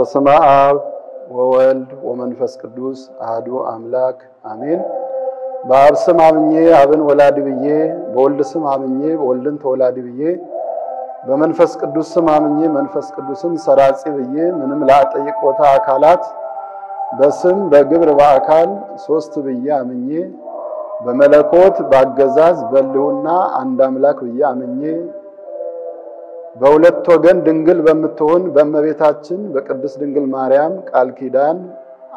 በስመ አብ ወወልድ ወመንፈስ ቅዱስ አሐዱ አምላክ አሜን። በአብ ስም አምኜ አብን ወላዲ ብዬ በወልድ ስም አምኜ ወልድን ተወላዲ ብዬ በመንፈስ ቅዱስ ስም አምኜ መንፈስ ቅዱስን ሰራጺ ብዬ ምንም ላጠይቆታ አካላት በስም በግብር በአካል ሶስት ብዬ አምኜ በመለኮት ባገዛዝ በልውና አንድ አምላክ ብዬ አምኜ በሁለት ወገን ድንግል በመትሆን በእመቤታችን በቅድስት ድንግል ማርያም ቃል ኪዳን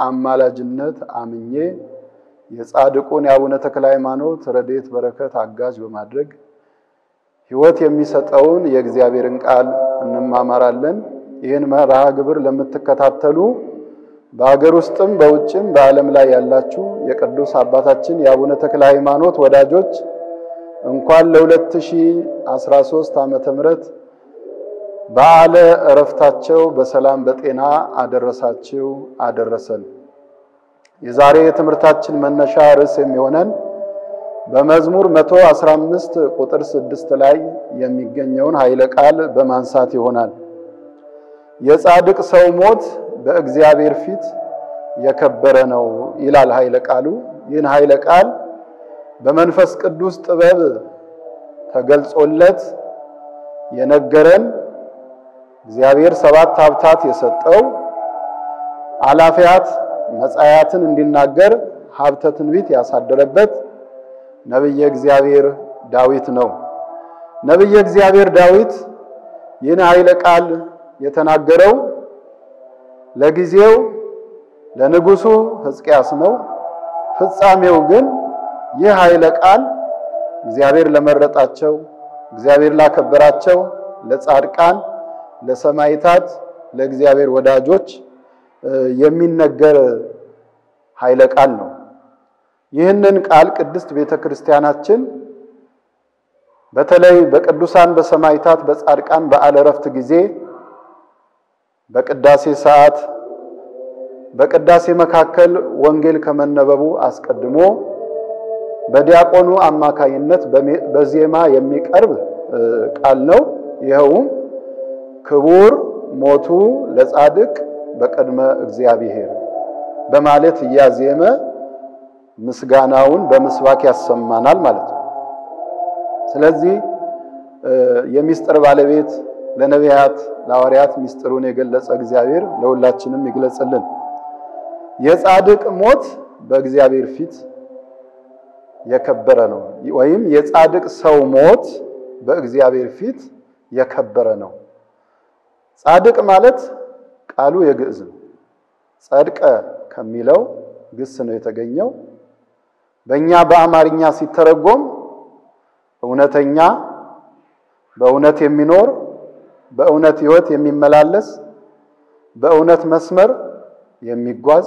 አማላጅነት አምኜ የጻድቁን የአቡነ ተክለ ሃይማኖት ረድኤት በረከት አጋዥ በማድረግ ሕይወት የሚሰጠውን የእግዚአብሔርን ቃል እንማማራለን። ይህን መርሃ ግብር ለምትከታተሉ በአገር ውስጥም በውጭም በዓለም ላይ ያላችሁ የቅዱስ አባታችን የአቡነ ተክለ ሃይማኖት ወዳጆች እንኳን ለ2013 ዓመተ ምህረት በዓለ ዕረፍታቸው በሰላም በጤና አደረሳችሁ አደረሰን። የዛሬ የትምህርታችን መነሻ ርዕስ የሚሆነን በመዝሙር 115 ቁጥር 6 ላይ የሚገኘውን ኃይለ ቃል በማንሳት ይሆናል። የጻድቅ ሰው ሞት በእግዚአብሔር ፊት የከበረ ነው ይላል ኃይለ ቃሉ። ይህን ኃይለ ቃል በመንፈስ ቅዱስ ጥበብ ተገልጾለት የነገረን እግዚአብሔር ሰባት ሀብታት የሰጠው አላፊያት መጻያትን እንዲናገር ሀብተ ትንቢት ያሳደረበት ነብየ እግዚአብሔር ዳዊት ነው። ነብየ እግዚአብሔር ዳዊት ይህን ኃይለ ቃል የተናገረው ለጊዜው ለንጉሱ ሕዝቅያስ ነው። ፍጻሜው ግን ይህ ኃይለ ቃል እግዚአብሔር ለመረጣቸው እግዚአብሔር ላከበራቸው ለጻድቃን ለሰማዕታት ለእግዚአብሔር ወዳጆች የሚነገር ኃይለ ቃል ነው። ይህንን ቃል ቅድስት ቤተክርስቲያናችን በተለይ በቅዱሳን በሰማዕታት በጻድቃን በዓለ ዕረፍት ጊዜ በቅዳሴ ሰዓት በቅዳሴ መካከል ወንጌል ከመነበቡ አስቀድሞ በዲያቆኑ አማካይነት በዜማ የሚቀርብ ቃል ነው። ይኸውም ክቡር ሞቱ ለጻድቅ በቅድመ እግዚአብሔር በማለት ያዜመ ምስጋናውን በመስባክ ያሰማናል ማለት ነው። ስለዚህ የሚስጥር ባለቤት ለነቢያት ለሐዋርያት ሚስጥሩን የገለጸ እግዚአብሔር ለሁላችንም ይግለጽልን። የጻድቅ ሞት በእግዚአብሔር ፊት የከበረ ነው ወይም የጻድቅ ሰው ሞት በእግዚአብሔር ፊት የከበረ ነው። ጻድቅ ማለት ቃሉ የግዕዝ ነው። ጸድቀ ከሚለው ግስ ነው የተገኘው። በእኛ በአማርኛ ሲተረጎም እውነተኛ፣ በእውነት የሚኖር፣ በእውነት ሕይወት የሚመላለስ፣ በእውነት መስመር የሚጓዝ፣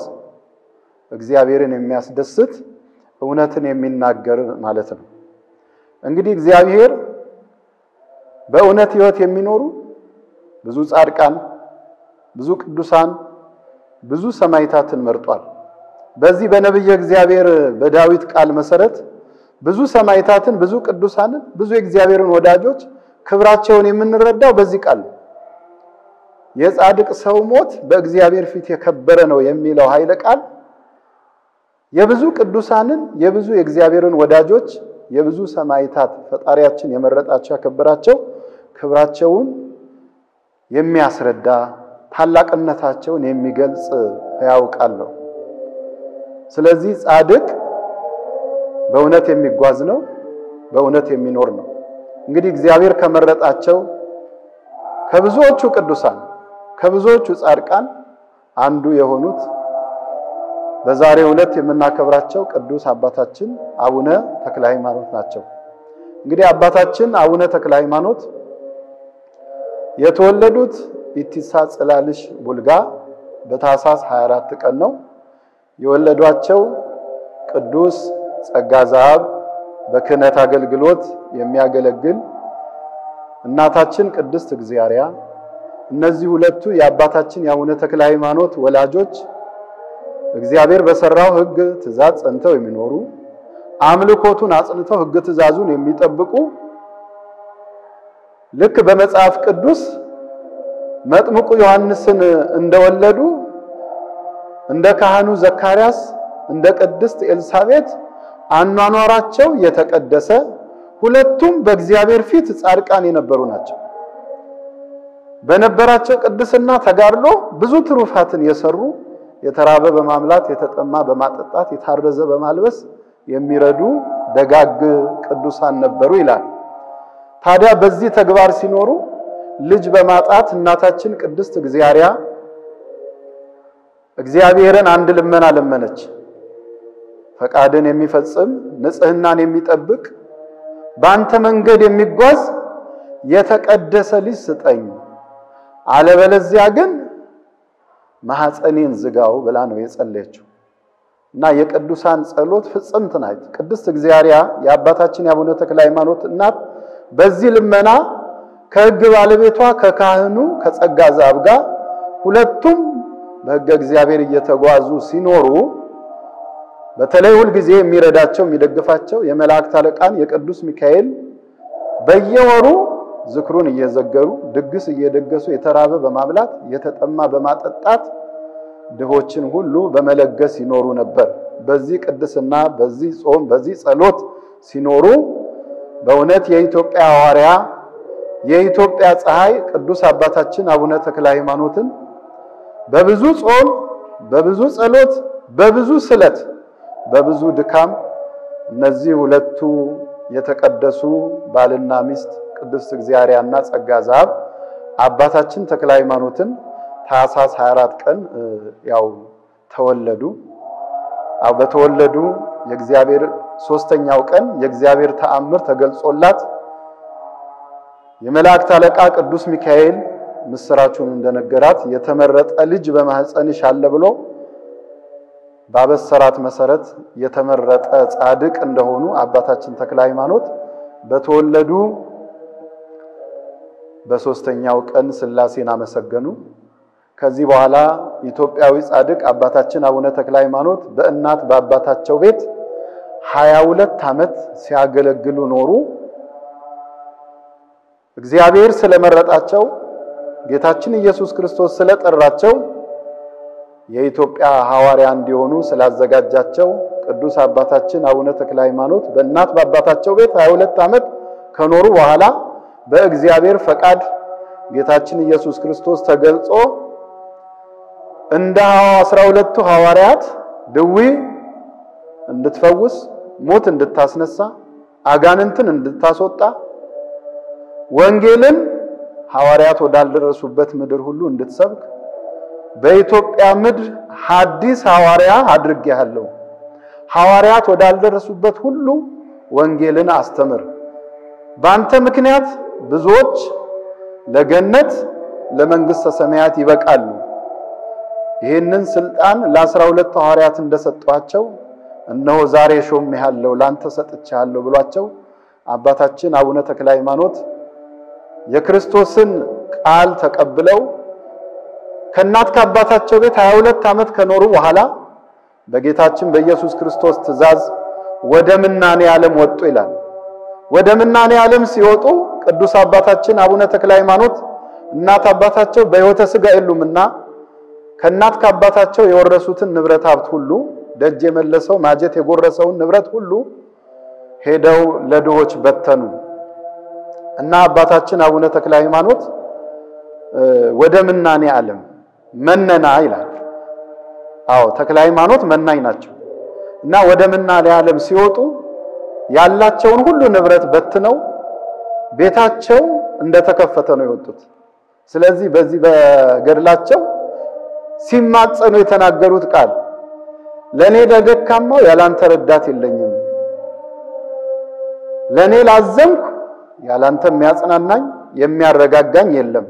እግዚአብሔርን የሚያስደስት፣ እውነትን የሚናገር ማለት ነው። እንግዲህ እግዚአብሔር በእውነት ሕይወት የሚኖሩ ብዙ ጻድቃን፣ ብዙ ቅዱሳን፣ ብዙ ሰማዕታትን መርጧል። በዚህ በነብየ እግዚአብሔር በዳዊት ቃል መሰረት ብዙ ሰማዕታትን፣ ብዙ ቅዱሳንን፣ ብዙ የእግዚአብሔርን ወዳጆች ክብራቸውን የምንረዳው በዚህ ቃል ነው። የጻድቅ ሰው ሞት በእግዚአብሔር ፊት የከበረ ነው የሚለው ኃይለ ቃል የብዙ ቅዱሳንን፣ የብዙ የእግዚአብሔርን ወዳጆች፣ የብዙ ሰማዕታት ፈጣሪያችን የመረጣቸው ያከበራቸው ክብራቸውን የሚያስረዳ ታላቅነታቸውን የሚገልጽ ሕያው ቃል ነው። ስለዚህ ጻድቅ በእውነት የሚጓዝ ነው፣ በእውነት የሚኖር ነው። እንግዲህ እግዚአብሔር ከመረጣቸው ከብዙዎቹ ቅዱሳን ከብዙዎቹ ጻድቃን አንዱ የሆኑት በዛሬው ዕለት የምናከብራቸው ቅዱስ አባታችን አቡነ ተክለ ሃይማኖት ናቸው። እንግዲህ አባታችን አቡነ ተክለ ሃይማኖት የተወለዱት ኢቲሳ ጽላልሽ ቡልጋ በታኅሳስ 24 ቀን ነው። የወለዷቸው ቅዱስ ጸጋ ዘአብ በክህነት አገልግሎት የሚያገለግል እናታችን ቅድስት እግዚአርያ፣ እነዚህ ሁለቱ የአባታችን የአቡነ ተክለ ሃይማኖት ወላጆች እግዚአብሔር በሰራው ሕግ ትእዛዝ ጸንተው የሚኖሩ አምልኮቱን አጽንተው ሕግ ትእዛዙን የሚጠብቁ ልክ በመጽሐፍ ቅዱስ መጥምቁ ዮሐንስን እንደወለዱ እንደ ካህኑ ዘካርያስ እንደ ቅድስት ኤልሳቤጥ አኗኗራቸው የተቀደሰ ሁለቱም በእግዚአብሔር ፊት ጻድቃን የነበሩ ናቸው። በነበራቸው ቅድስና ተጋድሎ ብዙ ትሩፋትን የሰሩ የተራበ በማምላት የተጠማ በማጠጣት የታረዘ በማልበስ የሚረዱ ደጋግ ቅዱሳን ነበሩ ይላል። ታዲያ በዚህ ተግባር ሲኖሩ ልጅ በማጣት እናታችን ቅድስት እግዚአብሔርን አንድ ልመና ለመነች። ፈቃድን የሚፈጽም ንጽህናን የሚጠብቅ ባንተ መንገድ የሚጓዝ የተቀደሰ ልጅ ስጠኝ፣ አለበለዚያ ግን ማህፀኔን ዝጋው ብላ ነው የጸለየችው። እና የቅዱሳን ጸሎት ፍጽምት ናት። ቅድስት እግዚአብሔር የአባታችን የአቡነ ተክለ ሃይማኖት እናት በዚህ ልመና ከሕግ ባለቤቷ ከካህኑ ከጸጋ ዛብ ጋር ሁለቱም በሕገ እግዚአብሔር እየተጓዙ ሲኖሩ በተለይ ሁሉ ጊዜ የሚረዳቸው የሚደግፋቸው የመላእክት አለቃን የቅዱስ ሚካኤል በየወሩ ዝክሩን እየዘገሩ ድግስ እየደገሱ የተራበ በማብላት የተጠማ በማጠጣት ድሆችን ሁሉ በመለገስ ይኖሩ ነበር። በዚህ ቅድስና በዚህ ጾም በዚህ ጸሎት ሲኖሩ በእውነት የኢትዮጵያ ሐዋርያ የኢትዮጵያ ፀሐይ ቅዱስ አባታችን አቡነ ተክለ ሃይማኖትን በብዙ ጾም በብዙ ጸሎት በብዙ ስለት በብዙ ድካም እነዚህ ሁለቱ የተቀደሱ ባልና ሚስት ቅድስት እግዚአብሔርና ጸጋ ዛብ አባታችን ተክለ ሃይማኖትን ታኅሳስ 24 ቀን ያው ተወለዱ። በተወለዱ የእግዚአብሔር ሶስተኛው ቀን የእግዚአብሔር ተአምር ተገልጾላት የመላእክት አለቃ ቅዱስ ሚካኤል ምስራቹን እንደነገራት የተመረጠ ልጅ በማህፀንሽ አለ ብሎ ባበሰራት መሰረት የተመረጠ ጻድቅ እንደሆኑ አባታችን ተክለ ሃይማኖት በተወለዱ በሶስተኛው ቀን ሥላሴን አመሰገኑ። ከዚህ በኋላ ኢትዮጵያዊ ጻድቅ አባታችን አቡነ ተክለ ሃይማኖት በእናት በአባታቸው ቤት 22 ዓመት ሲያገለግሉ ኖሩ። እግዚአብሔር ስለመረጣቸው ጌታችን ኢየሱስ ክርስቶስ ስለጠራቸው የኢትዮጵያ ሐዋርያ እንዲሆኑ ስላዘጋጃቸው ቅዱስ አባታችን አቡነ ተክለ ሃይማኖት በእናት በአባታቸው ቤት 22 ዓመት ከኖሩ በኋላ በእግዚአብሔር ፈቃድ ጌታችን ኢየሱስ ክርስቶስ ተገልጾ እንደ 12ቱ ሐዋርያት ድዊ እንድትፈውስ ሞት እንድታስነሳ አጋንንትን እንድታስወጣ ወንጌልን ሐዋርያት ወዳልደረሱበት ምድር ሁሉ እንድትሰብክ በኢትዮጵያ ምድር ሐዲስ ሐዋርያ አድርጌሃለሁ። ሐዋርያት ወዳልደረሱበት ሁሉ ወንጌልን አስተምር። ባንተ ምክንያት ብዙዎች ለገነት ለመንግስተ ሰማያት ይበቃሉ። ይሄንን ስልጣን ለ12 ሐዋርያት እንደሰጧቸው እነሆ ዛሬ ሾሜሃለሁ ላንተ ሰጥቻለሁ ብሏቸው አባታችን አቡነ ተክለ ሃይማኖት የክርስቶስን ቃል ተቀብለው ከእናት ከአባታቸው ቤት 22 ዓመት ከኖሩ በኋላ በጌታችን በኢየሱስ ክርስቶስ ትእዛዝ ወደ ምናኔ ዓለም ወጡ ይላል። ወደ ምናኔ ዓለም ሲወጡ ቅዱስ አባታችን አቡነ ተክለ ሃይማኖት እናት አባታቸው በሕይወተ ሥጋ የሉምና ከእናት ከአባታቸው የወረሱትን ንብረት ሀብት ሁሉ ደጅ የመለሰው ማጀት የጎረሰውን ንብረት ሁሉ ሄደው ለድሆች በተኑ እና አባታችን አቡነ ተክለ ሃይማኖት ወደ ምናኔ ዓለም መነና ይላል። አዎ ተክለ ሃይማኖት መናኝ ናቸው እና ወደ ምናኔ ዓለም ሲወጡ ያላቸውን ሁሉ ንብረት በትነው ቤታቸው እንደተከፈተ ነው የወጡት። ስለዚህ በዚህ በገድላቸው ሲማጸኑ የተናገሩት ቃል ለኔ ለደካማው ያላንተ ረዳት የለኝም፣ ለኔ ላዘንኩ ያላንተ የሚያጽናናኝ የሚያረጋጋኝ የለም።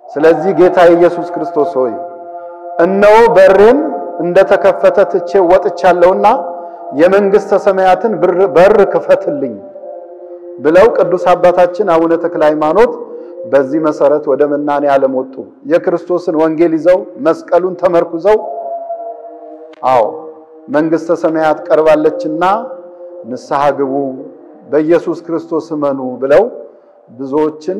ስለዚህ ጌታ ኢየሱስ ክርስቶስ ሆይ እነሆ በሬን እንደተከፈተ ትቼ ወጥቻለሁና የመንግስተ ሰማያትን በር ክፈትልኝ ብለው ቅዱስ አባታችን አቡነ ተክለ ሃይማኖት በዚህ መሰረት ወደ ምናኔ ዓለም ወጡ። የክርስቶስን ወንጌል ይዘው መስቀሉን ተመርኩዘው አዎ መንግስተ ሰማያት ቀርባለችና ንስሐ ግቡ በኢየሱስ ክርስቶስ እመኑ ብለው ብዙዎችን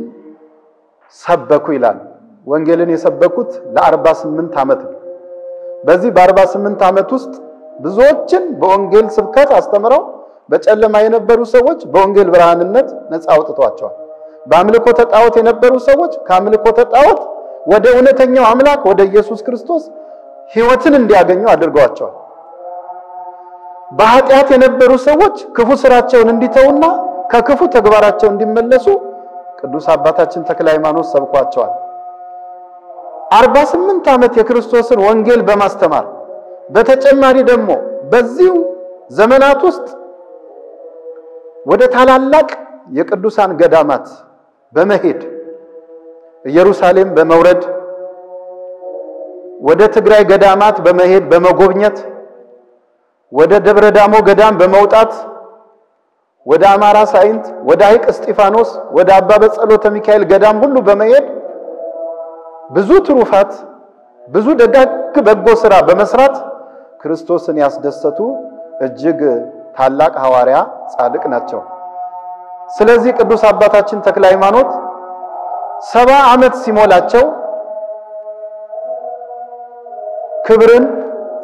ሰበኩ ይላል። ወንጌልን የሰበኩት ለ48 ዓመት ነው። በዚህ በ48 ዓመት ውስጥ ብዙዎችን በወንጌል ስብከት አስተምረው በጨለማ የነበሩ ሰዎች በወንጌል ብርሃንነት ነፃ አውጥተዋቸዋል። በአምልኮተ ጣዖት የነበሩ ሰዎች ከአምልኮተ ጣዖት ወደ እውነተኛው አምላክ ወደ ኢየሱስ ክርስቶስ ሕይወትን እንዲያገኙ አድርገዋቸዋል። በኃጢአት የነበሩ ሰዎች ክፉ ስራቸውን እንዲተውና ከክፉ ተግባራቸው እንዲመለሱ ቅዱስ አባታችን ተክለ ሃይማኖት ሰብኳቸዋል። 48 ዓመት የክርስቶስን ወንጌል በማስተማር በተጨማሪ ደግሞ በዚሁ ዘመናት ውስጥ ወደ ታላላቅ የቅዱሳን ገዳማት በመሄድ ኢየሩሳሌም በመውረድ ወደ ትግራይ ገዳማት በመሄድ በመጎብኘት ወደ ደብረ ዳሞ ገዳም በመውጣት ወደ አማራ ሳይንት ወደ ሐይቅ እስጢፋኖስ ወደ አባ በጸሎተ ሚካኤል ገዳም ሁሉ በመሄድ ብዙ ትሩፋት ብዙ ደጋግ በጎ ሥራ በመስራት ክርስቶስን ያስደሰቱ እጅግ ታላቅ ሐዋርያ ጻድቅ ናቸው። ስለዚህ ቅዱስ አባታችን ተክለ ሃይማኖት 70 ዓመት ሲሞላቸው ክብርን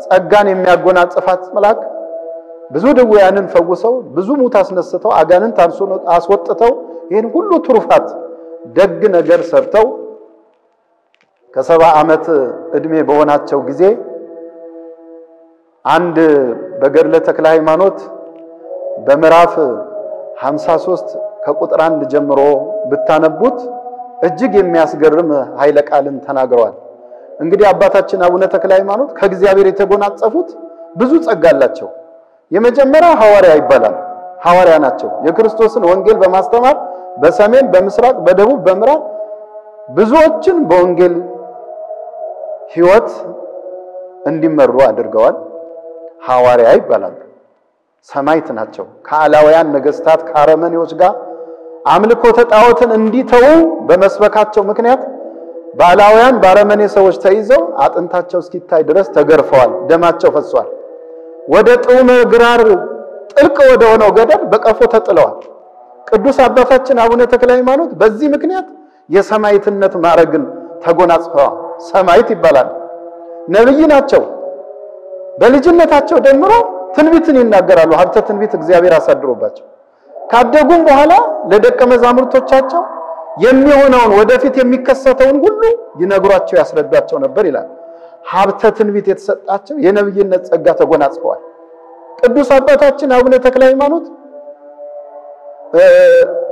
ጸጋን የሚያጎናጽፋት መልአክ ብዙ ድውያንን ፈውሰው ብዙ ሙት አስነስተው አጋንንት አስወጥተው ይሄን ሁሉ ትሩፋት ደግ ነገር ሰርተው ከ70 ዓመት እድሜ በሆናቸው ጊዜ አንድ በገድለ ተክለ ሃይማኖት በምዕራፍ 53 ከቁጥር 1 ጀምሮ ብታነቡት እጅግ የሚያስገርም ኃይለ ቃልን ተናግረዋል። እንግዲህ አባታችን አቡነ ተክለ ሃይማኖት ከእግዚአብሔር የተጎናጸፉት ብዙ ጸጋ አላቸው። የመጀመሪያው ሐዋርያ ይባላል። ሐዋርያ ናቸው። የክርስቶስን ወንጌል በማስተማር በሰሜን በምስራቅ በደቡብ በምዕራብ ብዙዎችን በወንጌል ሕይወት እንዲመሩ አድርገዋል። ሐዋርያ ይባላል። ሰማዕት ናቸው። ከአላውያን ነገስታት ከአረመኔዎች ጋር አምልኮተ ጣዖትን እንዲተው በመስበካቸው ምክንያት ባላውያን ባረመኔ ሰዎች ተይዘው አጥንታቸው እስኪታይ ድረስ ተገርፈዋል። ደማቸው ፈሷል። ወደ ጡመ ግራር ጥልቅ ወደ ሆነው ገደል በቀፎ ተጥለዋል። ቅዱስ አባታችን አቡነ ተክለ ሃይማኖት በዚህ ምክንያት የሰማዕትነት ማዕረግን ተጎናጽፈዋል። ሰማዕት ይባላል። ነብይ ናቸው። በልጅነታቸው ደምሮ ትንቢትን ይናገራሉ። ሀብተ ትንቢት እግዚአብሔር አሳድሮባቸው ካደጉም በኋላ ለደቀ መዛሙርቶቻቸው የሚሆነውን ወደፊት የሚከሰተውን ሁሉ ይነግሯቸው ያስረዷቸው ነበር ይላል። ሀብተ ትንቢት የተሰጣቸው የነብይነት ጸጋ ተጎናጽፈዋል። ቅዱስ አባታችን አቡነ ተክለ ሃይማኖት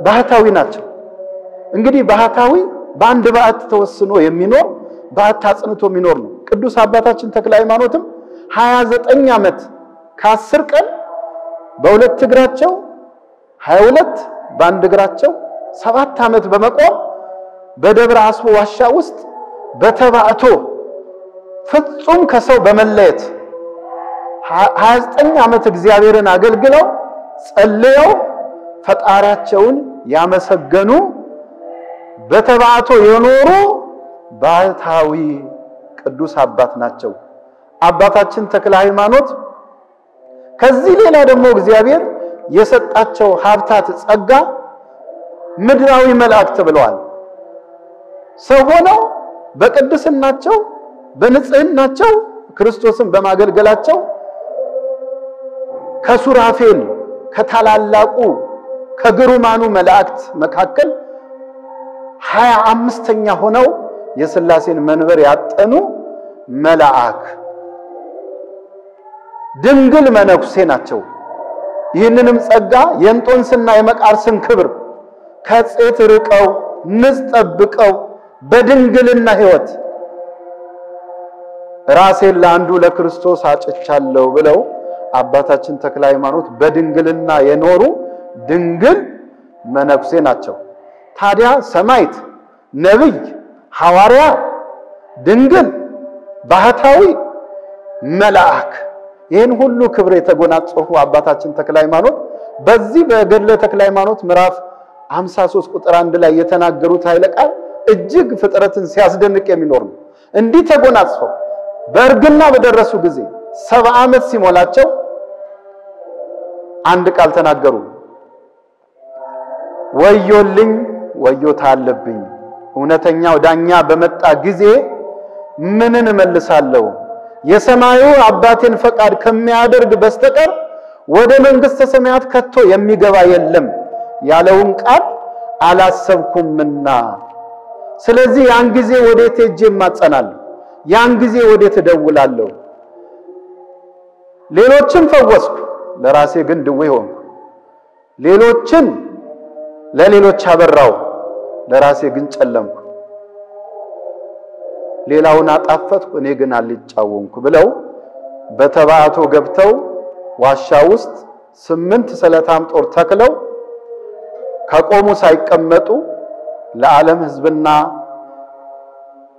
ባህታዊ ናቸው። እንግዲህ ባህታዊ በአንድ በዓት ተወስኖ የሚኖር በዓት አጽንቶ የሚኖር ነው። ቅዱስ አባታችን ተክለ ሃይማኖትም 29 ዓመት ከ10 ቀን በሁለት እግራቸው 22 በአንድ እግራቸው 7 ዓመት በመቆም በደብረ አስቦ ዋሻ ውስጥ በተባዕቶ ፍጹም ከሰው በመለየት 29 ዓመት እግዚአብሔርን አገልግለው ጸልየው ፈጣሪያቸውን ያመሰገኑ በተባዕቶ የኖሩ ባህታዊ ቅዱስ አባት ናቸው። አባታችን ተክለ ሃይማኖት ከዚህ ሌላ ደግሞ እግዚአብሔር የሰጣቸው ሀብታት ጸጋ ምድራዊ መላእክት ብለዋል። ሰው ሆነው በቅድስናቸው በንጽህናቸው ክርስቶስን በማገልገላቸው ከሱራፌል ከታላላቁ ከግሩማኑ መላእክት መካከል 25ኛ ሆነው የሥላሴን መንበር ያጠኑ መልአክ ድንግል መነኩሴ ናቸው። ይህንንም ጸጋ የእንጦንስና የመቃርስን ክብር ከጽት ርቀው ንጽ ጠብቀው በድንግልና ሕይወት ራሴን ለአንዱ ለክርስቶስ አጭቻለሁ ብለው አባታችን ተክለ ሃይማኖት በድንግልና የኖሩ ድንግል መነኩሴ ናቸው። ታዲያ ሰማዕት፣ ነብይ፣ ሐዋርያ፣ ድንግል፣ ባህታዊ፣ መልአክ ይህን ሁሉ ክብር የተጎናጸፉ አባታችን ተክለ ሃይማኖት በዚህ በገድለ ተክለ ሃይማኖት ምዕራፍ 53 ቁጥር 1 ላይ የተናገሩት ኃይለ ቃል እጅግ ፍጥረትን ሲያስደንቅ የሚኖር ነው። እንዲህ ተጎናጽፈው በእርግና በደረሱ ጊዜ 70 ዓመት ሲሞላቸው አንድ ቃል ተናገሩ። ወዮልኝ ወዮታ አለብኝ እውነተኛው ዳኛ በመጣ ጊዜ ምንን እመልሳለሁ? የሰማዩ አባቴን ፈቃድ ከሚያደርግ በስተቀር ወደ መንግሥተ ሰማያት ከቶ የሚገባ የለም ያለውን ቃል አላሰብኩምና። ስለዚህ ያን ጊዜ ወዴት ሄጄ እማጸናለሁ? ያን ጊዜ ወዴት እደውላለሁ? ሌሎችን ፈወስኩ፣ ለራሴ ግን ድዌ ሆንኩ። ሌሎችን ለሌሎች አበራው፣ ለራሴ ግን ጨለምኩ። ሌላውን አጣፈጥኩ፣ እኔ ግን አልጫወንኩ ብለው በተባዕቶ ገብተው ዋሻ ውስጥ 8 ስለታም ጦር ተክለው ከቆሙ ሳይቀመጡ ለዓለም ሕዝብና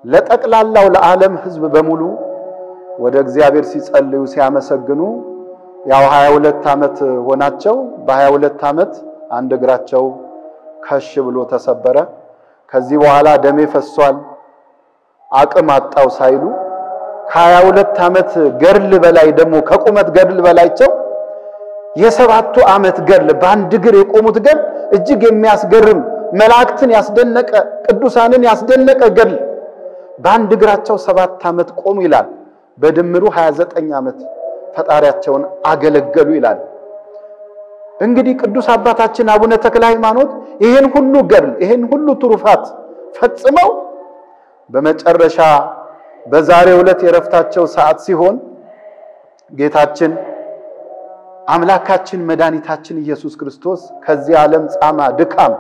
ለጠቅላላው ለዓለም ሕዝብ በሙሉ ወደ እግዚአብሔር ሲጸልዩ ሲያመሰግኑ ያው 22 ዓመት ሆናቸው። በ22 ዓመት አንድ እግራቸው ከሽ ብሎ ተሰበረ። ከዚህ በኋላ ደሜ ፈሷል አቅም አጣው ሳይሉ ከ22 ዓመት ገድል በላይ ደግሞ ከቁመት ገድል በላይቸው የ7 ዓመት ገድል በአንድ እግር የቆሙት ገድል እጅግ የሚያስገርም መላእክትን ያስደነቀ ቅዱሳንን ያስደነቀ ገድል በአንድ እግራቸው 7 ዓመት ቆሙ ይላል። በድምሩ 29 ዓመት ፈጣሪያቸውን አገለገሉ ይላል። እንግዲህ ቅዱስ አባታችን አቡነ ተክለ ሃይማኖት ይሄን ሁሉ ገድል ይሄን ሁሉ ትሩፋት ፈጽመው በመጨረሻ በዛሬው ዕለት የረፍታቸው ሰዓት ሲሆን ጌታችን አምላካችን መድኃኒታችን ኢየሱስ ክርስቶስ ከዚህ ዓለም ጻማ ድካም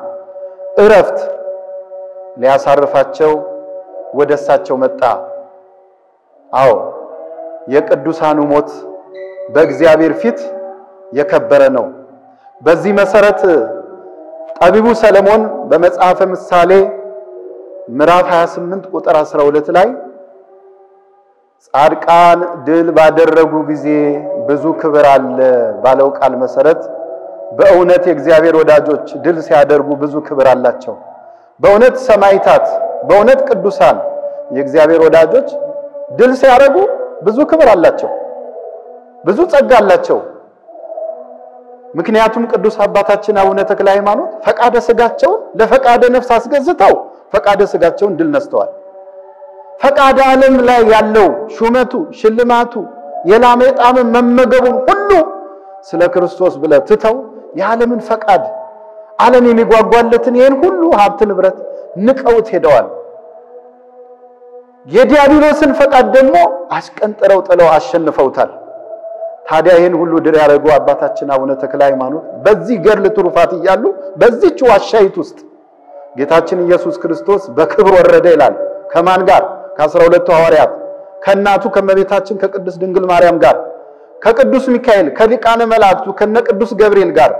እረፍት ሊያሳርፋቸው ወደሳቸው መጣ። አዎ የቅዱሳኑ ሞት በእግዚአብሔር ፊት የከበረ ነው። በዚህ መሰረት ጠቢቡ ሰለሞን በመጽሐፈ ምሳሌ ምዕራፍ 28 ቁጥር 12 ላይ ጻድቃን ድል ባደረጉ ጊዜ ብዙ ክብር አለ ባለው ቃል መሰረት በእውነት የእግዚአብሔር ወዳጆች ድል ሲያደርጉ ብዙ ክብር አላቸው። በእውነት ሰማዕታት በእውነት ቅዱሳን የእግዚአብሔር ወዳጆች ድል ሲያደርጉ ብዙ ክብር አላቸው፣ ብዙ ጸጋ አላቸው። ምክንያቱም ቅዱስ አባታችን አቡነ ተክለ ሃይማኖት ፈቃደ ሥጋቸውን ለፈቃደ ነፍስ አስገዝተው ፈቃደ ሥጋቸውን ድል ነስተዋል። ፈቃደ ዓለም ላይ ያለው ሹመቱ ሽልማቱ የላመ ጣም መመገቡን ሁሉ ስለ ክርስቶስ ብለው ትተው የዓለምን ፈቃድ ዓለም የሚጓጓለትን ይሄን ሁሉ ሀብት ንብረት ንቀውት ሄደዋል። የዲያብሎስን ፈቃድ ደግሞ አስቀንጥረው ጥለው አሸንፈውታል። ታዲያ ይሄን ሁሉ ድል ያደረጉ አባታችን አቡነ ተክለ ሃይማኖት በዚህ ገድል ትሩፋት እያሉ በዚህች ዋሻይት ውስጥ ጌታችን ኢየሱስ ክርስቶስ በክብር ወረደ ይላል። ከማን ጋር? ከ12 ሐዋርያት ከእናቱ ከመቤታችን ከቅድስት ድንግል ማርያም ጋር ከቅዱስ ሚካኤል ከሊቃነ መላእክቱ ከነቅዱስ ገብርኤል ጋር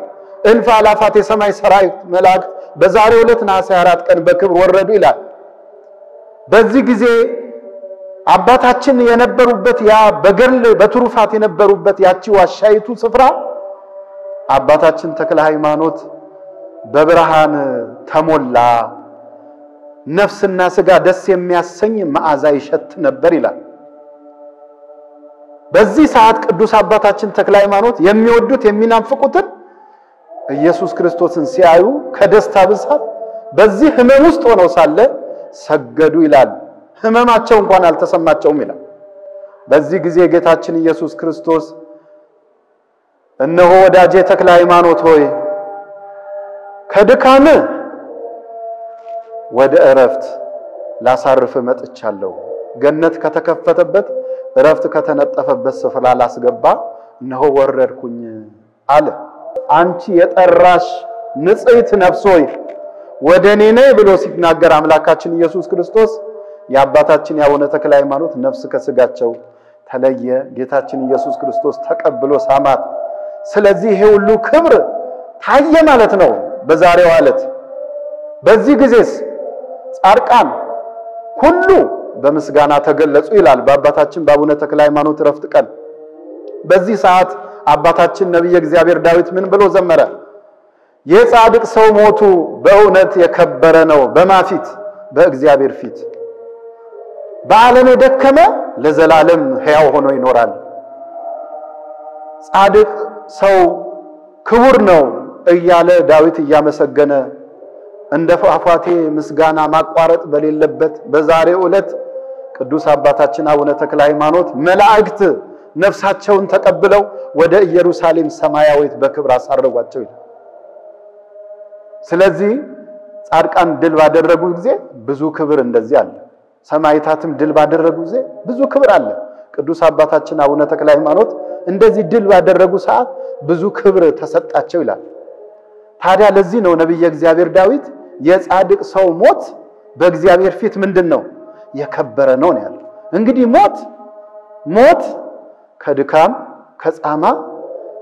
እልፍ አላፋት የሰማይ ሰራዊት መላእክት በዛሬው ዕለት ነሐሴ 4 ቀን በክብር ወረዱ ይላል። በዚህ ጊዜ አባታችን የነበሩበት ያ በገድል በትሩፋት የነበሩበት ያቺ ዋሻይቱ ስፍራ አባታችን ተክለ ሃይማኖት በብርሃን ተሞላ፣ ነፍስና ሥጋ ደስ የሚያሰኝ መዓዛ ይሸት ነበር ይላል። በዚህ ሰዓት ቅዱስ አባታችን ተክለ ሃይማኖት የሚወዱት የሚናፍቁትን ኢየሱስ ክርስቶስን ሲያዩ ከደስታ ብዛት በዚህ ህመም ውስጥ ሆነው ሳለ ሰገዱ ይላል። ህመማቸው እንኳን አልተሰማቸውም ይላል። በዚህ ጊዜ ጌታችን ኢየሱስ ክርስቶስ እነሆ ወዳጄ ተክለ ሃይማኖት ሆይ ከድካም ወደ እረፍት ላሳርፍ መጥቻለሁ። ገነት ከተከፈተበት እረፍት ከተነጠፈበት ስፍራ ላስገባ እነሆ ወረድኩኝ አለ። አንቺ የጠራሽ ንጽሕት ነፍስ ሆይ ወደኔ ነይ ብሎ ሲናገር አምላካችን ኢየሱስ ክርስቶስ የአባታችን የአቡነ ተክለ ሃይማኖት ነፍስ ከሥጋቸው ተለየ። ጌታችን ኢየሱስ ክርስቶስ ተቀብሎ ሳማት። ስለዚህ ይሄ ሁሉ ክብር ታየ ማለት ነው በዛሬው ዕለት። በዚህ ጊዜስ ጻድቃን ሁሉ በምስጋና ተገለጹ ይላል በአባታችን በአቡነ ተክለ ሃይማኖት ዕረፍት ቀን። በዚህ ሰዓት አባታችን ነብየ እግዚአብሔር ዳዊት ምን ብሎ ዘመረ? የጻድቅ ሰው ሞቱ በእውነት የከበረ ነው በማፊት በእግዚአብሔር ፊት። በዓለም የደከመ ለዘላለም ሕያው ሆኖ ይኖራል። ጻድቅ ሰው ክቡር ነው እያለ ዳዊት እያመሰገነ እንደ ፏፏቴ ምስጋና ማቋረጥ በሌለበት በዛሬው ዕለት ቅዱስ አባታችን አቡነ ተክለ ሃይማኖት መላእክት ነፍሳቸውን ተቀብለው ወደ ኢየሩሳሌም ሰማያዊት በክብር አሳረጓቸው ይላል። ስለዚህ ጻድቃን ድል ባደረጉ ጊዜ ብዙ ክብር እንደዚህ አለ። ሰማዕታትም ድል ባደረጉ ጊዜ ብዙ ክብር አለ። ቅዱስ አባታችን አቡነ ተክለ ሃይማኖት እንደዚህ ድል ባደረጉ ሰዓት ብዙ ክብር ተሰጣቸው ይላል። ታዲያ ለዚህ ነው ነብየ እግዚአብሔር ዳዊት የጻድቅ ሰው ሞት በእግዚአብሔር ፊት ምንድነው የከበረ ነው ያለው። እንግዲህ ሞት ከድካም ከጻማ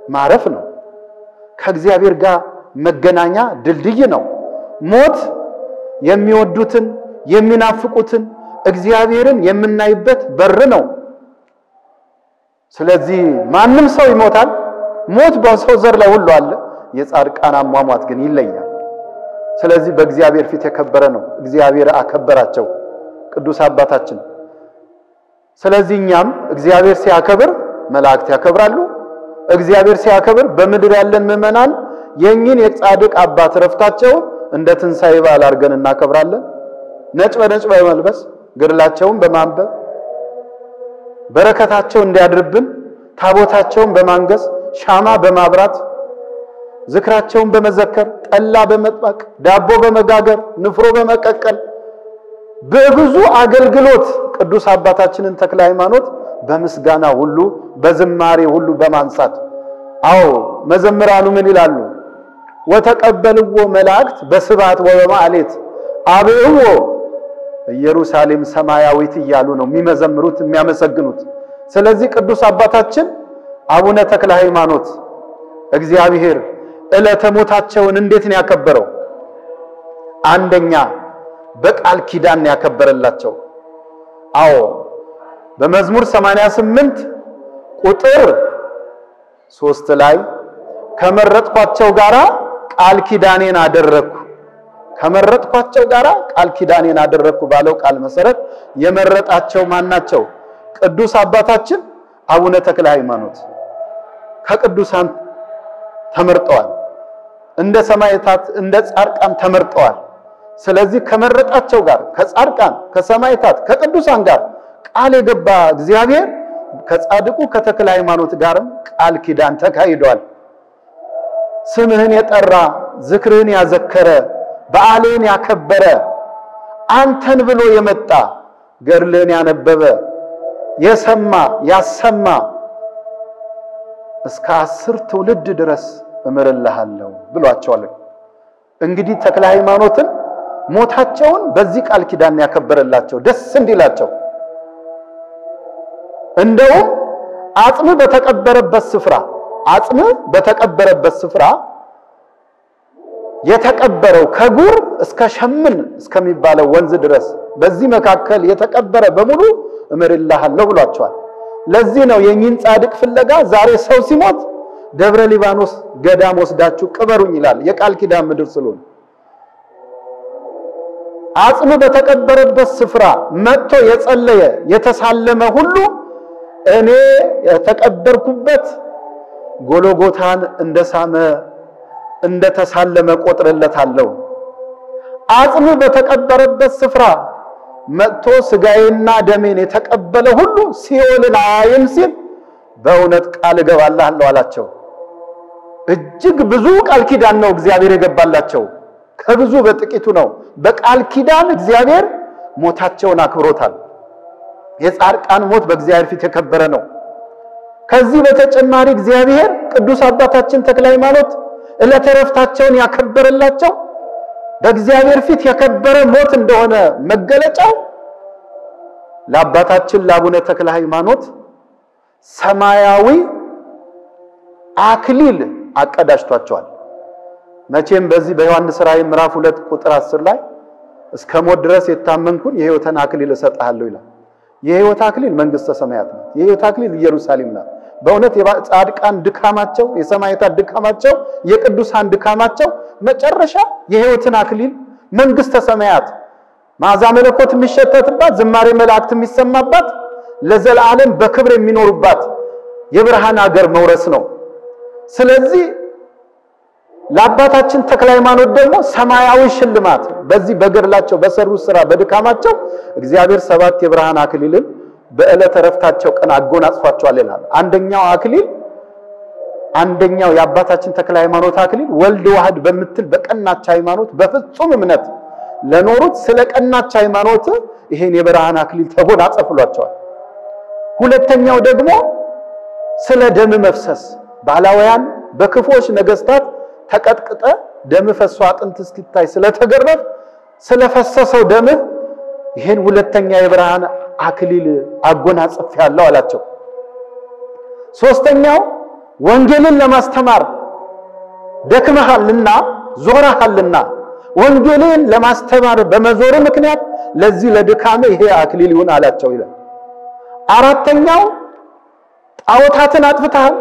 ማረፍ ነው። ከእግዚአብሔር ጋር መገናኛ ድልድይ ነው። ሞት የሚወዱትን የሚናፍቁትን እግዚአብሔርን የምናይበት በር ነው። ስለዚህ ማንም ሰው ይሞታል። ሞት በሰው ዘር ላይ ሁሉ አለ። የጻድቃን አሟሟት ግን ይለያል። ስለዚህ በእግዚአብሔር ፊት የከበረ ነው። እግዚአብሔር አከበራቸው ቅዱስ አባታችን። ስለዚህ እኛም እግዚአብሔር ሲያከብር መላእክት ያከብራሉ። እግዚአብሔር ሲያከብር በምድር ያለን ምእመናን የኝን የጻድቅ አባት ረፍታቸው እንደ ትንሳኤ በዓል አድርገን እናከብራለን። ነጭ በነጭ በመልበስ ገድላቸውን በማንበብ በረከታቸው እንዲያድርብን ታቦታቸውን በማንገስ ሻማ በማብራት ዝክራቸውን በመዘከር ጠላ በመጥመቅ ዳቦ በመጋገር ንፍሮ በመቀቀል በብዙ አገልግሎት ቅዱስ አባታችንን ተክለ ሃይማኖት በምስጋና ሁሉ በዝማሬ ሁሉ በማንሳት መዘምራኑ ምን ይላሉ? ወተቀበልዎ መላእክት በስብሐት ወበማዕሌት አብዕዎ ኢየሩሳሌም ሰማያዊት እያሉ ነው የሚመዘምሩት የሚያመሰግኑት። ስለዚህ ቅዱስ አባታችን አቡነ ተክለ ሃይማኖት እግዚአብሔር ዕለተ ሞታቸውን እንዴት ነው ያከበረው? አንደኛ በቃል ኪዳን ያከበረላቸው። በመዝሙር 88 ቁጥር 3 ላይ ከመረጥኳቸው ጋራ ቃል ኪዳኔን አደረኩ ከመረጥኳቸው ጋራ ቃል ኪዳኔን አደረኩ ባለው ቃል መሰረት የመረጣቸው ማናቸው? ቅዱስ አባታችን አቡነ ተክለ ሃይማኖት ከቅዱሳን ተመርጠዋል። እንደ ሰማዕታት እንደ ጻድቃን ተመርጠዋል። ስለዚህ ከመረጣቸው ጋር ከጻድቃን ከሰማዕታት ከቅዱሳን ጋር ቃል የገባ እግዚአብሔር ከጻድቁ ከተክለ ሃይማኖት ጋርም ቃል ኪዳን ተካሂዷል። ስምህን የጠራ ዝክርህን ያዘከረ በዓልን ያከበረ አንተን ብሎ የመጣ ገድልህን ያነበበ የሰማ ያሰማ እስከ 10 ትውልድ ድረስ እምርልሃለሁ ብሏቸዋል። እንግዲህ ተክለ ሃይማኖትን ሞታቸውን በዚህ ቃል ኪዳን ያከበረላቸው ደስ እንዲላቸው እንደውም አጽም በተቀበረበት ስፍራ የተቀበረው ከጉር እስከ ሸምን እስከሚባለው ወንዝ ድረስ በዚህ መካከል የተቀበረ በሙሉ እምርልሃለሁ ብሏቸዋል። ለዚህ ነው የኝን ጻድቅ ፍለጋ ዛሬ ሰው ሲሞት ደብረ ሊባኖስ ገዳም ወስዳችሁ ቅበሩኝ ይላል። የቃል ኪዳን ምድር ስለሆነ አጽም በተቀበረበት ስፍራ መጥቶ የጸለየ የተሳለመ ሁሉ እኔ የተቀበርኩበት ጎልጎታን እንደሳመ እንደተሳለመ ቆጥረለታለሁ። አጽም በተቀበረበት ስፍራ መጥቶ ስጋዬና ደሜን የተቀበለ ሁሉ ሲኦልን አያይም ሲል በእውነት ቃል እገባልሃለሁ አላቸው። እጅግ ብዙ ቃል ኪዳን ነው እግዚአብሔር የገባላቸው። ከብዙ በጥቂቱ ነው። በቃል ኪዳን እግዚአብሔር ሞታቸውን አክብሮታል። የጻድቃን ሞት በእግዚአብሔር ፊት የከበረ ነው። ከዚህ በተጨማሪ እግዚአብሔር ቅዱስ አባታችን ተክለ ሃይማኖት ዕለተ ዕረፍታቸውን ያከበረላቸው በእግዚአብሔር ፊት የከበረ ሞት እንደሆነ መገለጫው ለአባታችን ለአቡነ ተክለ ሃይማኖት ሰማያዊ አክሊል አቀዳጅቷቸዋል። መቼም በዚህ በዮሐንስ ራእይ ምዕራፍ 2 ቁጥር 10 ላይ እስከ ሞት ድረስ የታመንኩን የሕይወትን አክሊል እሰጥሃለሁ ይላል። የሕይወት አክሊል መንግስተ ሰማያት ነው። የሕይወት አክሊል ኢየሩሳሌም ነው። በእውነት የጻድቃን ድካማቸው የሰማዕታት ድካማቸው የቅዱሳን ድካማቸው መጨረሻ የሕይወትን አክሊል መንግስተ ሰማያት መዓዛ መለኮት የሚሸተትባት ዝማሬ መላእክት የሚሰማባት ለዘላለም በክብር የሚኖሩባት የብርሃን ሀገር መውረስ ነው። ስለዚህ ለአባታችን ተክለ ሃይማኖት ደግሞ ሰማያዊ ሽልማት በዚህ በገድላቸው በሰሩት ሥራ በድካማቸው እግዚአብሔር 7 የብርሃን አክሊልን በዕለተ ዕረፍታቸው ቀን አጎናጽፏቸዋል ይላል። አንደኛው የአባታችን ተክለ ሃይማኖት አክሊል ወልድ ዋህድ በመትል በቀናች ሃይማኖት በፍጹም እምነት ለኖሩት ስለ ቀናች ሃይማኖት ይሄን የብርሃን አክሊል ተጎናጽፏቸዋል። ሁለተኛው ደግሞ ስለ ደም መፍሰስ ባላውያን በክፎች ነገስታት ተቀጥቅጠ ደም ፈሶ አጥንት እስኪታይ ስለተገረፍ ስለፈሰሰው ደም ይሄን ሁለተኛ የብርሃን አክሊል አጎናጽፍ ያለው አላቸው። ሶስተኛው ወንጌልን ለማስተማር ደክመሃልና ዞረሃልና ወንጌልን ለማስተማር በመዞር ምክንያት ለዚህ ለድካም ይሄ አክሊል ይሁን አላቸው ይላል። አራተኛው ጣዖታትን አጥፍተሃል፣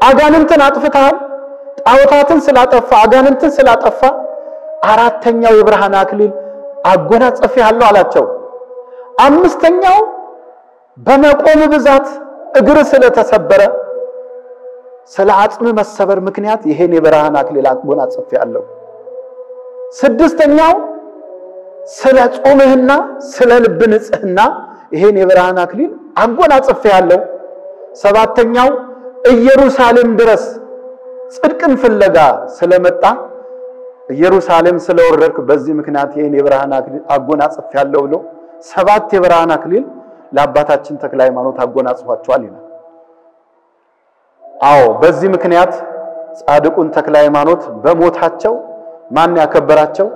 አጋንንትን አጥፍተሃል፣ ጣዖታትን ስላጠፋ አጋንንትን ስላጠፋ አራተኛው የብርሃን አክሊል አጎናጽፍ ያለው አላቸው። አምስተኛው በመቆም ብዛት እግር ስለተሰበረ ስለ አጽም መሰበር ምክንያት ይሄን የብርሃን አክሊል አጎናጽፍ ያለው። ስድስተኛው ስለ ጾምህና ስለ ልብ ንጽህና ይሄን የብርሃን አክሊል አጎናጽፍ ያለው። ሰባተኛው ኢየሩሳሌም ድረስ ጽድቅን ፍለጋ ስለመጣ ኢየሩሳሌም ስለወረድክ በዚህ ምክንያት ይሄን የብርሃን አክሊል አጎናጽፍ ያለው ብሎ 7 የብርሃን አክሊል ለአባታችን ተክለ ሃይማኖት አጎናጽፏቸዋል ይላል። አዎ በዚህ ምክንያት ጻድቁን ተክለ ሃይማኖት በሞታቸው ማን ያከበራቸው?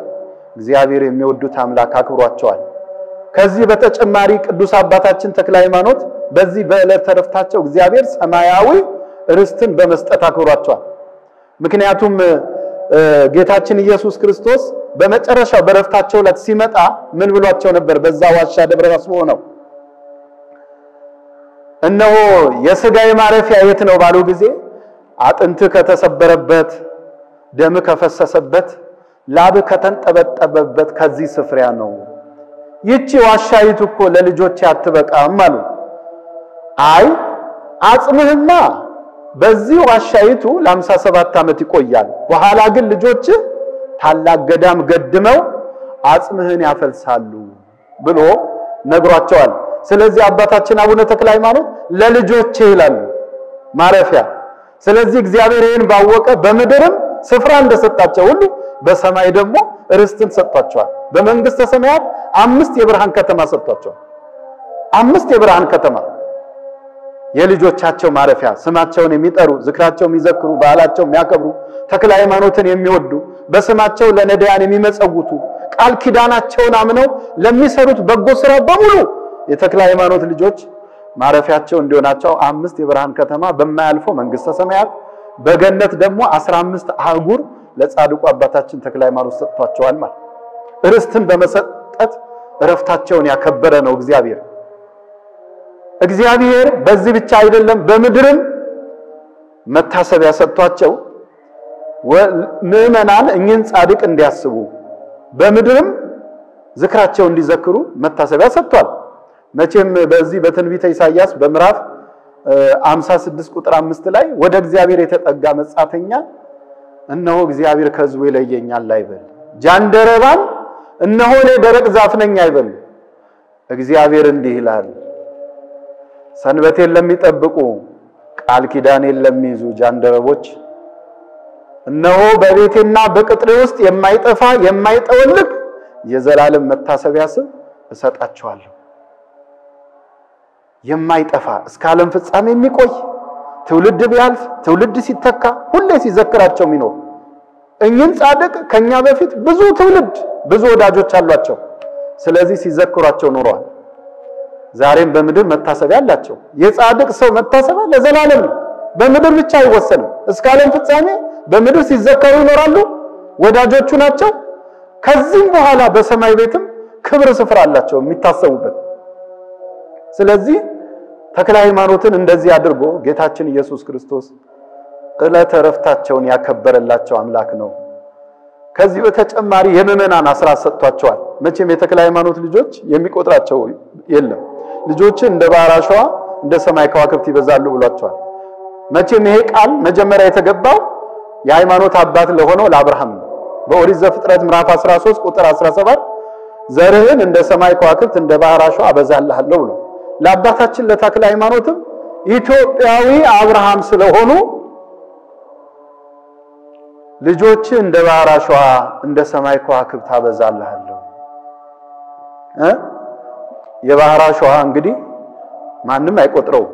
እግዚአብሔር የሚወዱት አምላክ አክብሯቸዋል። ከዚህ በተጨማሪ ቅዱስ አባታችን ተክለ ሃይማኖት በዚህ በዕለተ ዕረፍታቸው እግዚአብሔር ሰማያዊ ርስትን በመስጠት አክብሯቸዋል። ምክንያቱም ጌታችን ኢየሱስ ክርስቶስ በመጨረሻው በዕረፍታቸው ዕለት ሲመጣ ምን ብሏቸው ነበር? በዛ ዋሻ ደብረ ታስቦ ነው እነሆ የሥጋዬ ማረፊያ የት ነው ባሉ ጊዜ አጥንት ከተሰበረበት ደም ከፈሰሰበት ላብ ከተንጠበጠበበት ከዚህ ስፍራ ነው። ይቺ ዋሻይቱ እኮ ለልጆች አትበቃም አሉ። አይ አጽምህማ በዚህ ዋሻይቱ ለ57 ዓመት ይቆያል፣ በኋላ ግን ልጆች ታላቅ ገዳም ገድመው አጽምህን ያፈልሳሉ ብሎ ነግሯቸዋል። ስለዚህ አባታችን አቡነ ተክለ ሃይማኖት ለልጆች ይላሉ ማረፊያ። ስለዚህ እግዚአብሔር ይሄን ባወቀ በምድርም ስፍራ እንደሰጣቸው ሁሉ በሰማይ ደግሞ ርስትን ሰጥቷቸዋል። በመንግስተ ሰማያት 5 የብርሃን ከተማ ሰጥቷቸዋል። 5 የብርሃን ከተማ የልጆቻቸው ማረፊያ ስማቸውን የሚጠሩ ዝክራቸውን የሚዘክሩ በዓላቸውን የሚያከብሩ ተክለ ሃይማኖትን የሚወዱ በስማቸው ለነዳያን የሚመጸውቱ ቃል ኪዳናቸውን አምነው ለሚሰሩት በጎ ስራ በሙሉ የተክለ ሃይማኖት ልጆች ማረፊያቸው እንዲሆናቸው 5 የብርሃን ከተማ በማያልፈው መንግስተ ሰማያት በገነት ደግሞ 15 አህጉር ለጻድቁ አባታችን ተክለ ሃይማኖት ሰጥቷቸዋል ማለት ርስትን በመሰጠት ዕረፍታቸውን ያከበረ ነው እግዚአብሔር። እግዚአብሔር በዚህ ብቻ አይደለም በምድርም መታሰቢያ ሰጥቷቸው ምእመናን እኚህን ጻድቅ እንዲያስቡ በምድርም ዝክራቸው እንዲዘክሩ መታሰቢያ ሰጥቷል። መቼም በዚህ በትንቢተ ኢሳይያስ በምዕራፍ 56 ቁጥር 5 ላይ ወደ እግዚአብሔር የተጠጋ መጻተኛ እነሆ እግዚአብሔር ከሕዝቡ ይለየኛል አይበል፣ ጃንደረባን እነሆ እኔ ደረቅ ዛፍ ነኝ አይበል። እግዚአብሔር እንዲህ ይላል፣ ሰንበቴን ለሚጠብቁ ቃል ኪዳኔን ለሚይዙ ጃንደረቦች እነሆ በቤቴና በቅጥሬ ውስጥ የማይጠፋ የማይጠወልግ የዘላለም መታሰቢያ ስም እሰጣቸዋለሁ። የማይጠፋ እስከ ዓለም ፍጻሜ የሚቆይ ትውልድ ቢያልፍ ትውልድ ሲተካ ሁሌ ሲዘክራቸው የሚኖር እኚህን ጻድቅ ከኛ በፊት ብዙ ትውልድ ብዙ ወዳጆች አሏቸው። ስለዚህ ሲዘክሯቸው ኖረዋል። ዛሬም በምድር መታሰቢያ አላቸው። የጻድቅ ሰው መታሰቢያ ለዘላለም ነው። በምድር ብቻ አይወሰንም። እስከ ዓለም ፍጻሜ በምድር ሲዘከሩ ይኖራሉ። ወዳጆቹ ናቸው። ከዚህም በኋላ በሰማይ ቤትም ክብር ስፍራ አላቸው የሚታሰቡበት። ስለዚህ ተክለ ሃይማኖትን እንደዚህ አድርጎ ጌታችን ኢየሱስ ክርስቶስ ዕለተ ዕረፍታቸውን ያከበረላቸው አምላክ ነው። ከዚህ በተጨማሪ የምእመናን አስራት ሰጥቷቸዋል። መቼም የተክለ ሃይማኖት ልጆች የሚቆጥራቸው የለም። ልጆች እንደ ባህር አሸዋ እንደ ሰማይ ከዋክብት ይበዛሉ ብሏቸዋል። መቼም ይሄ ቃል መጀመሪያ የተገባው የሃይማኖት አባት ለሆነው ለአብርሃም ነው። በኦሪት ዘፍጥረት ምዕራፍ 13 ቁጥር 17 ዘርህን እንደ ሰማይ ከዋክብት እንደ ባህር አሸዋ አበዛልሃለሁ ብሎ ለአባታችን ለተክለ ሃይማኖትም ኢትዮጵያዊ አብርሃም ስለሆኑ ልጆች እንደ ባህር አሸዋ እንደ ሰማይ ከዋክብት አበዛልሃለሁ። የባህር አሸዋ እንግዲህ ማንም አይቆጥረው፣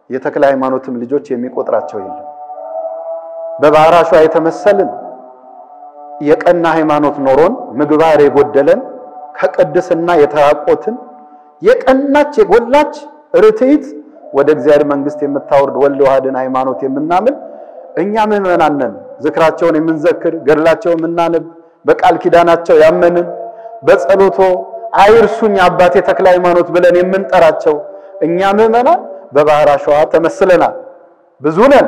የተክለ ሃይማኖትም ልጆች የሚቆጥራቸው የለም። በባህር አሸዋ የተመሰልን የቀና ሃይማኖት ኖሮን ምግባር የጎደለን ከቅድስና የተራቆትን የቀናች የጎላች ርትዕት ወደ እግዚአብሔር መንግስት የምታወርድ ወልድ ዋህድን ሃይማኖት የምናምን እኛ ምዕመናን ነን። ዝክራቸውን የምንዘክር ገድላቸውን የምናነብ በቃል ኪዳናቸው ያመንን በጸሎቶ አይርሱኝ አባቴ ተክለ ሃይማኖት ብለን የምንጠራቸው እኛ ምዕመናን በባህር አሸዋ ተመስለናል። ብዙ ነን።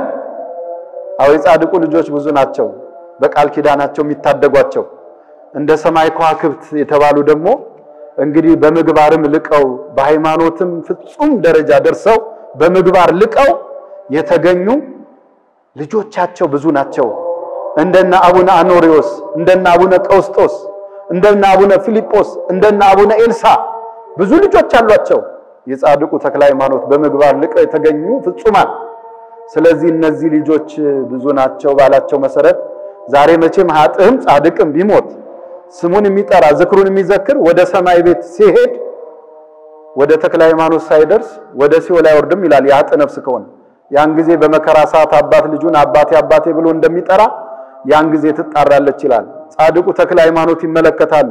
አዎ የጻድቁ ልጆች ብዙ ናቸው፣ በቃል ኪዳናቸው የሚታደጓቸው። እንደ ሰማይ ከዋክብት የተባሉ ደግሞ እንግዲህ በምግባርም ልቀው በሃይማኖትም ፍጹም ደረጃ ደርሰው በምግባር ልቀው የተገኙ ልጆቻቸው ብዙ ናቸው። እንደና አቡነ አኖሪዎስ፣ እንደና አቡነ ቀውስጦስ፣ እንደና አቡነ ፊልጶስ፣ እንደና አቡነ ኤልሳ ብዙ ልጆች አሏቸው። የጻድቁ ተክለ ሃይማኖት በምግባር ልቀው የተገኙ ፍጹማን። ስለዚህ እነዚህ ልጆች ብዙ ናቸው ባላቸው መሰረት ዛሬ መቼም ኃጥእም ጻድቅም ቢሞት ስሙን የሚጠራ ዝክሩን የሚዘክር ወደ ሰማይ ቤት ሲሄድ ወደ ተክለ ሃይማኖት ሳይደርስ ወደ ሲኦል አይወርድም ይላል የኃጥእ ነፍስ ከሆነ። ያን ጊዜ በመከራ ሰዓት አባት ልጁን አባቴ አባቴ ብሎ እንደሚጠራ ያን ጊዜ ትጣራለች ይላል። ጻድቁ ተክለ ሃይማኖት ይመለከታሉ።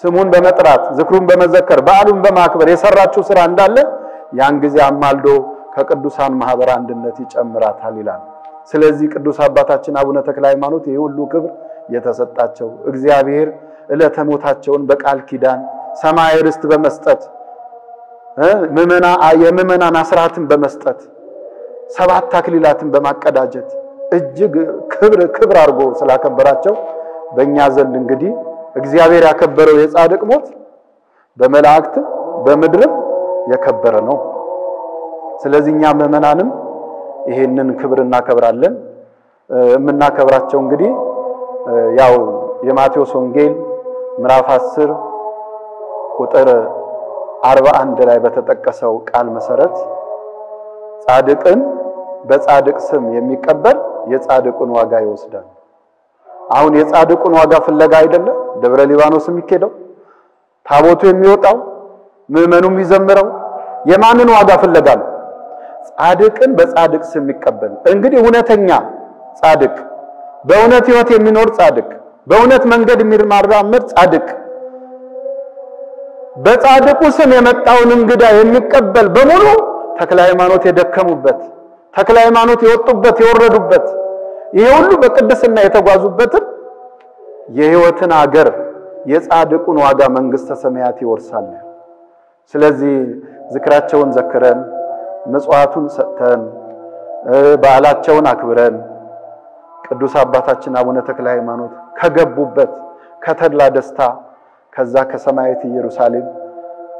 ስሙን በመጥራት ዝክሩን በመዘከር በዓሉን በማክበር የሰራችው ስራ እንዳለ ያን ጊዜ አማልዶ ከቅዱሳን ማህበር አንድነት ይጨምራታል ይላል። ስለዚህ ቅዱስ አባታችን አቡነ ተክለ ሃይማኖት ይሄ ሁሉ ክብር የተሰጣቸው እግዚአብሔር ዕለተ ሞታቸውን በቃል ኪዳን ሰማይ ርስት በመስጠት የምዕመናን አስራትን በመስጠት ሰባት አክሊላትን በማቀዳጀት እጅግ ክብር አድርጎ ስላከበራቸው በእኛ ዘንድ እንግዲህ እግዚአብሔር ያከበረው የጻድቅ ሞት በመላእክት በምድርም የከበረ ነው። ስለዚህ እኛ ምዕመናንም ይሄንን ክብር እናከብራለን። የምናከብራቸው እንግዲህ ያው የማቴዎስ ወንጌል ምዕራፍ 10 ቁጥር 41 ላይ በተጠቀሰው ቃል መሰረት ጻድቅን በጻድቅ ስም የሚቀበል የጻድቁን ዋጋ ይወስዳል። አሁን የጻድቁን ዋጋ ፍለጋ አይደለም ደብረ ሊባኖስ የሚኬደው ታቦቱ የሚወጣው ምዕመኑ የሚዘምረው የማንን ዋጋ ፍለጋ ነው? ጻድቅን በጻድቅ ስም የሚቀበል እንግዲህ እውነተኛ ጻድቅ በእውነት ሕይወት የሚኖር ጻድቅ በእውነት መንገድ የሚራመድ ጻድቅ በጻድቁ ስም የመጣውን እንግዳ የሚቀበል በሙሉ ተክለ ሃይማኖት የደከሙበት ተክለ ሃይማኖት የወጡበት የወረዱበት ይሄ ሁሉ በቅድስና የተጓዙበት የሕይወትን አገር የጻድቁን ዋጋ መንግስተ ሰማያት ይወርሳል። ስለዚህ ዝክራቸውን ዘክረን መጽዋዕቱን ሰጥተን በዓላቸውን አክብረን ቅዱስ አባታችን አቡነ ተክለ ሃይማኖት ከገቡበት ከተድላ ደስታ ከዛ ከሰማያዊት ኢየሩሳሌም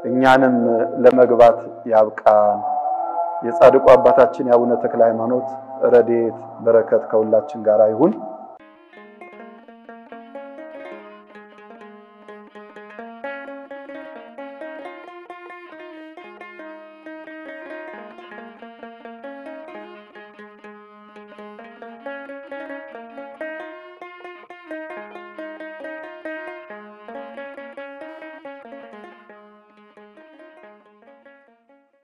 እኛንም ለመግባት ያብቃን። የጻድቁ አባታችን የአቡነ ተክለ ሃይማኖት ረድኤት በረከት ከሁላችን ጋር ይሁን።